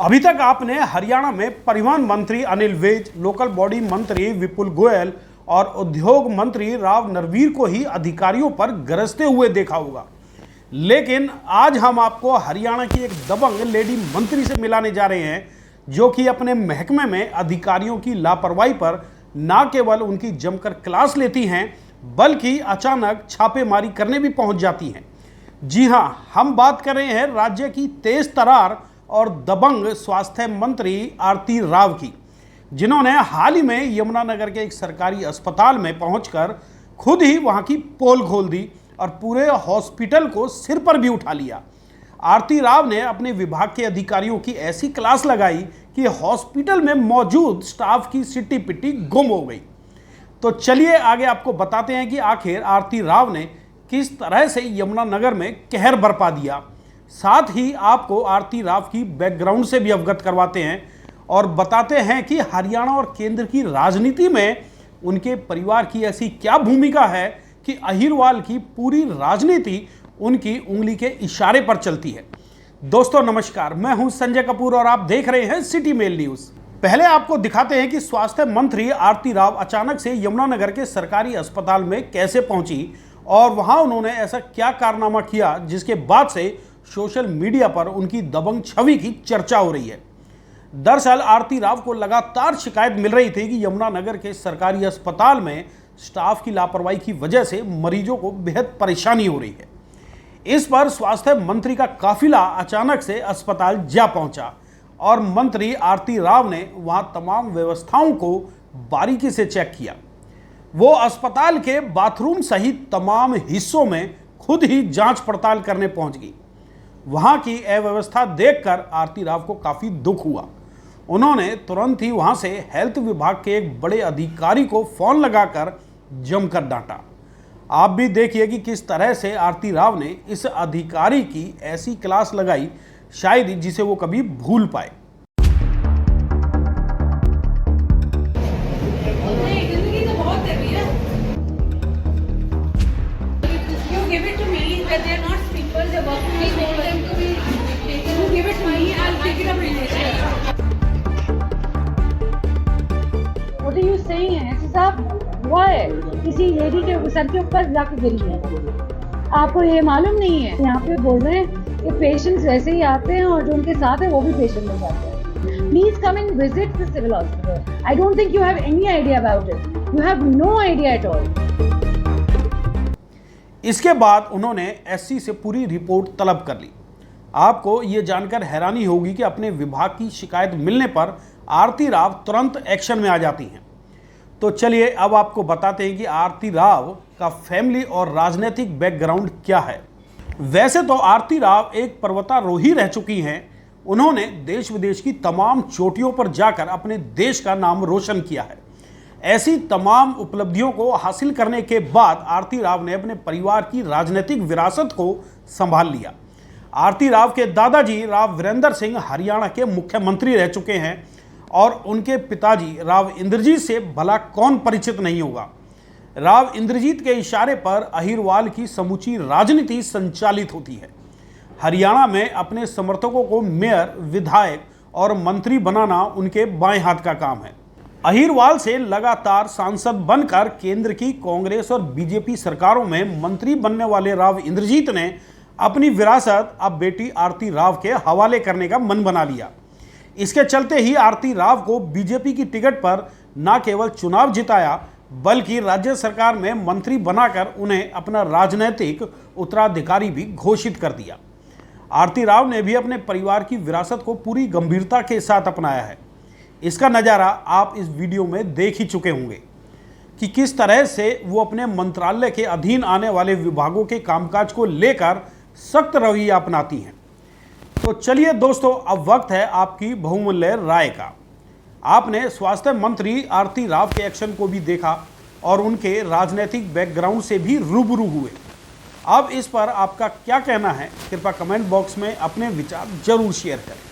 अभी तक आपने हरियाणा में परिवहन मंत्री अनिल विज, लोकल बॉडी मंत्री विपुल गोयल और उद्योग मंत्री राव नरवीर को ही अधिकारियों पर गरजते हुए देखा होगा। लेकिन आज हम आपको हरियाणा की एक दबंग लेडी मंत्री से मिलाने जा रहे हैं, जो कि अपने महकमे में अधिकारियों की लापरवाही पर न केवल उनकी जमकर क्लास लेती हैं, बल्कि अचानक छापेमारी करने भी पहुंच जाती हैं। जी हां, हम बात कर रहे हैं राज्य की तेज तरार और दबंग स्वास्थ्य मंत्री आरती राव की, जिन्होंने हाल ही में यमुनानगर के एक सरकारी अस्पताल में पहुंचकर खुद ही वहां की पोल खोल दी और पूरे हॉस्पिटल को सिर पर भी उठा लिया। आरती राव ने अपने विभाग के अधिकारियों की ऐसी क्लास लगाई कि हॉस्पिटल में मौजूद स्टाफ की सिट्टी पिट्टी गुम हो गई। तो चलिए आगे आपको बताते हैं कि आखिर आरती राव ने किस तरह से यमुनानगर में कहर बरपा दिया। साथ ही आपको आरती राव की बैकग्राउंड से भी अवगत करवाते हैं और बताते हैं कि हरियाणा और केंद्र की राजनीति में उनके परिवार की ऐसी क्या भूमिका है कि अहिरवाल की पूरी राजनीति उनकी उंगली के इशारे पर चलती है। दोस्तों नमस्कार, मैं हूं संजय कपूर और आप देख रहे हैं सिटी मेल न्यूज। पहले आपको दिखाते हैं कि स्वास्थ्य मंत्री आरती राव अचानक से यमुनानगर के सरकारी अस्पताल में कैसे पहुंची और वहां उन्होंने ऐसा क्या कारनामा किया जिसके बाद से सोशल मीडिया पर उनकी दबंग छवि की चर्चा हो रही है। दरअसल आरती राव को लगातार शिकायत मिल रही थी कि यमुनानगर के सरकारी अस्पताल में स्टाफ की लापरवाही की वजह से मरीजों को बेहद परेशानी हो रही है। इस पर स्वास्थ्य मंत्री का काफिला अचानक से अस्पताल जा पहुंचा और मंत्री आरती राव ने वहां तमाम व्यवस्थाओं को बारीकी से चेक किया। वो अस्पताल के बाथरूम सहित तमाम हिस्सों में खुद ही जांच पड़ताल करने पहुंच गई। वहां की अव्यवस्था देखकर आरती राव को काफी दुख हुआ। उन्होंने तुरंत ही वहां से हेल्थ विभाग के एक बड़े अधिकारी को फोन लगाकर जमकर डांटा। आप भी देखिए कि किस तरह से आरती राव ने इस अधिकारी की ऐसी क्लास लगाई, शायद जिसे वो कभी भूल पाए। What are you saying है? ऐसे साहब हुआ है, किसी लेडी के सर के ऊपर जाके गिरी है। आपको ये मालूम नहीं है? यहाँ पे बोल रहे हैं कि पेशेंट्स वैसे ही आते हैं और जो उनके साथ है वो भी पेशेंट हो जाते हैं। Please come and visit the civil hospital. I don't think you have any idea about it. You have no idea at all. इसके बाद उन्होंने एससी से पूरी रिपोर्ट तलब कर ली। आपको ये जानकर हैरानी होगी कि अपने विभाग की शिकायत मिलने पर आरती राव तुरंत एक्शन में आ जाती हैं। तो चलिए अब आपको बताते हैं कि आरती राव का फैमिली और राजनीतिक बैकग्राउंड क्या है। वैसे तो आरती राव एक पर्वतारोही रह चुकी हैं। उन्होंने देश विदेश की तमाम चोटियों पर जाकर अपने देश का नाम रोशन किया है। ऐसी तमाम उपलब्धियों को हासिल करने के बाद आरती राव ने अपने परिवार की राजनीतिक विरासत को संभाल लिया। आरती राव के दादाजी राव वीरेंद्र सिंह हरियाणा के मुख्यमंत्री रह चुके हैं और उनके पिताजी राव इंद्रजीत से भला कौन परिचित नहीं होगा। राव इंद्रजीत के इशारे पर अहिरवाल की समूची राजनीति संचालित होती है। हरियाणा में अपने समर्थकों को मेयर, विधायक और मंत्री बनाना उनके बाएं हाथ का काम है। अहिरवाल से लगातार सांसद बनकर केंद्र की कांग्रेस और बीजेपी सरकारों में मंत्री बनने वाले राव इंद्रजीत ने अपनी विरासत अब बेटी आरती राव के हवाले करने का मन बना लिया। इसके चलते ही आरती राव को बीजेपी की टिकट पर न केवल चुनाव जिताया, बल्कि राज्य सरकार में मंत्री बनाकर उन्हें अपना राजनीतिक उत्तराधिकारी भी घोषित कर दिया। आरती राव ने भी अपने परिवार की विरासत को पूरी गंभीरता के साथ अपनाया है। इसका नज़ारा आप इस वीडियो में देख ही चुके होंगे कि किस तरह से वो अपने मंत्रालय के अधीन आने वाले विभागों के कामकाज को लेकर सख्त रवैया अपनाती हैं। तो चलिए दोस्तों, अब वक्त है आपकी बहुमूल्य राय का। आपने स्वास्थ्य मंत्री आरती राव के एक्शन को भी देखा और उनके राजनीतिक बैकग्राउंड से भी रूबरू हुए। अब इस पर आपका क्या कहना है, कृपया कमेंट बॉक्स में अपने विचार जरूर शेयर करें।